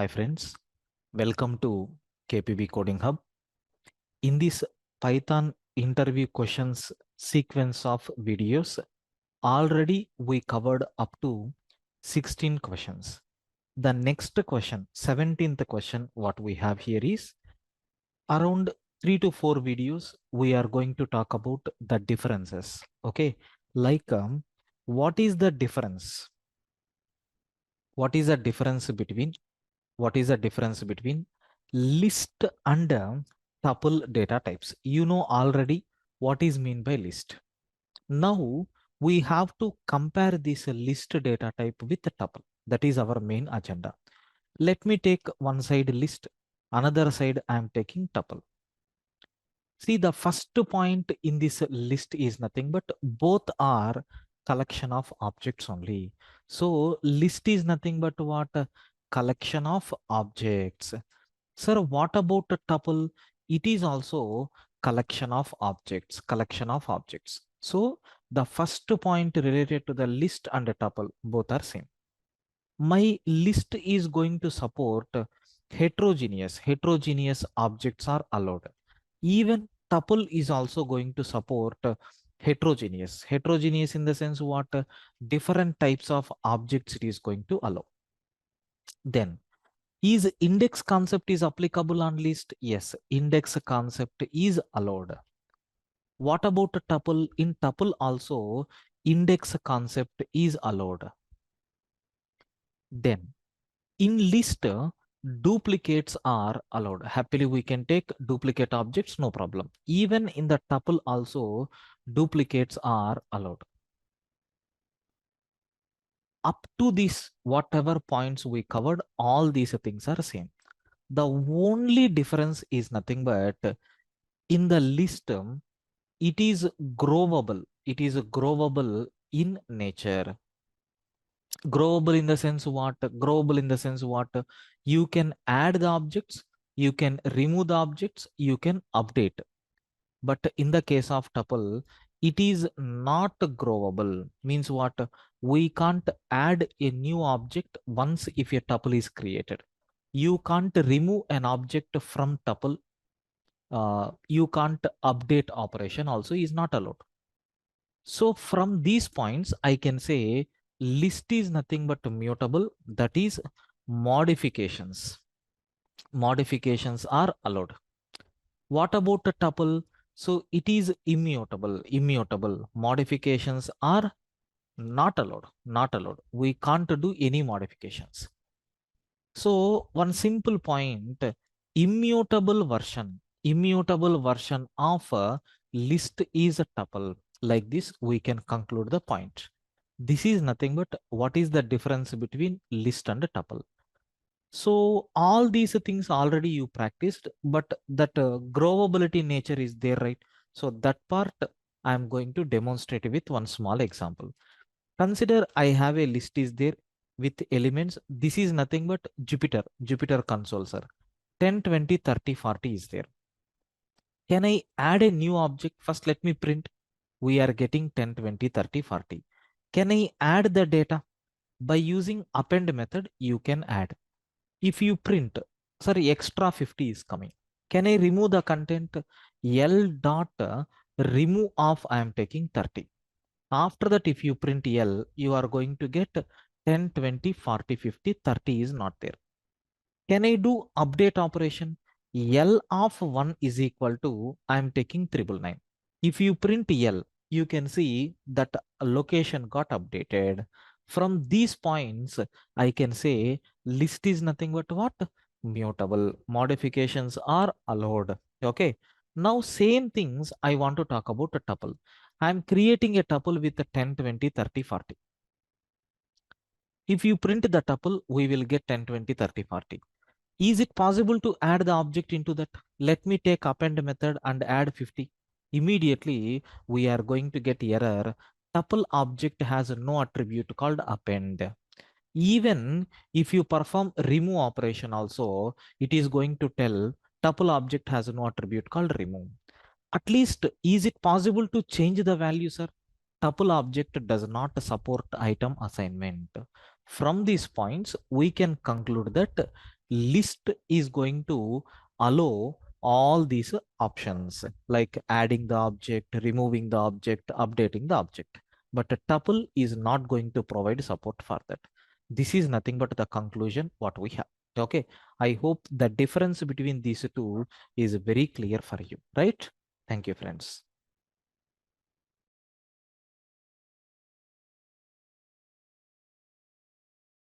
Hi friends, welcome to KPB Coding Hub. In this Python interview questions sequence of videos, already we covered up to 16 questions. The next question, 17th question, what we have here is around 3 to 4 videos, we are going to talk about the differences. Okay, like what is the difference? What is the difference between list and tuple data types? You know already what is mean by list. Now we have to compare this list data type with the tuple. That is our main agenda. Let me take one side list, another side I am taking tuple. See, the first point in this list is nothing but both are collection of objects only. So list is nothing but what? Collection of objects. Sir, what about a tuple? It is also collection of objects. So the first point related to the list and a tuple, both are same. My list is going to support heterogeneous objects are allowed. Even tuple is also going to support heterogeneous in the sense what? Different types of objects it is going to allow. Then is index concept is applicable on list? Yes, index concept is allowed. What about a tuple? In tuple also index concept is allowed. Then in list, duplicates are allowed. Happily, we can take duplicate objects, no problem. Even in the tuple also, duplicates are allowed. Up to this, whatever points we covered, all these things are same. The only difference is nothing but in the list, it is growable. It is growable in nature. Growable in the sense what? Growable in the sense what? You can add the objects, you can remove the objects, you can update. But in the case of tuple, it is not growable. Means what? We can't add a new object once if a tuple is created. You can't remove an object from tuple. You can't update operation also is not allowed. So from these points, I can say list is nothing but mutable, that is modifications. Modifications are allowed. What about a tuple? So it is immutable. Modifications are not allowed. We can't do any modifications. So one simple point, immutable version of a list is a tuple. Like this, we can conclude the point. This is nothing but what is the difference between list and a tuple. So all these things already you practiced, but that growability nature is there, right? So that part I am going to demonstrate with one small example. Consider I have a list is there with elements. This is nothing but Jupyter console, sir. 10, 20, 30, 40 is there. Can I add a new object? First, let me print. We are getting 10, 20, 30, 40. Can I add the data? By using append method, you can add. If you print, sorry, extra 50 is coming. Can I remove the content? L dot remove of I am taking 30. After that, if you print L, you are going to get 10, 20, 40, 50, 30 is not there. Can I do update operation? L of 1 is equal to, I am taking 999. If you print L, you can see that a location got updated. From these points, I can say list is nothing but what? Mutable. Modifications are allowed. Okay. Now, same things I want to talk about a tuple. I'm creating a tuple with a 10, 20, 30, 40. If you print the tuple, we will get 10, 20, 30, 40. Is it possible to add the object into that? Let me take append method and add 50. Immediately, we are going to get error. Tuple object has no attribute called append. Even if you perform remove operation also, it is going to tell tuple object has no attribute called remove. At least, is it possible to change the value, sir? Tuple object does not support item assignment. From these points, we can conclude that List is going to allow all these options like adding the object, removing the object, updating the object. But a tuple is not going to provide support for that. This is nothing but the conclusion what we have. Okay. I hope the difference between these two is very clear for you, right? Thank you, friends.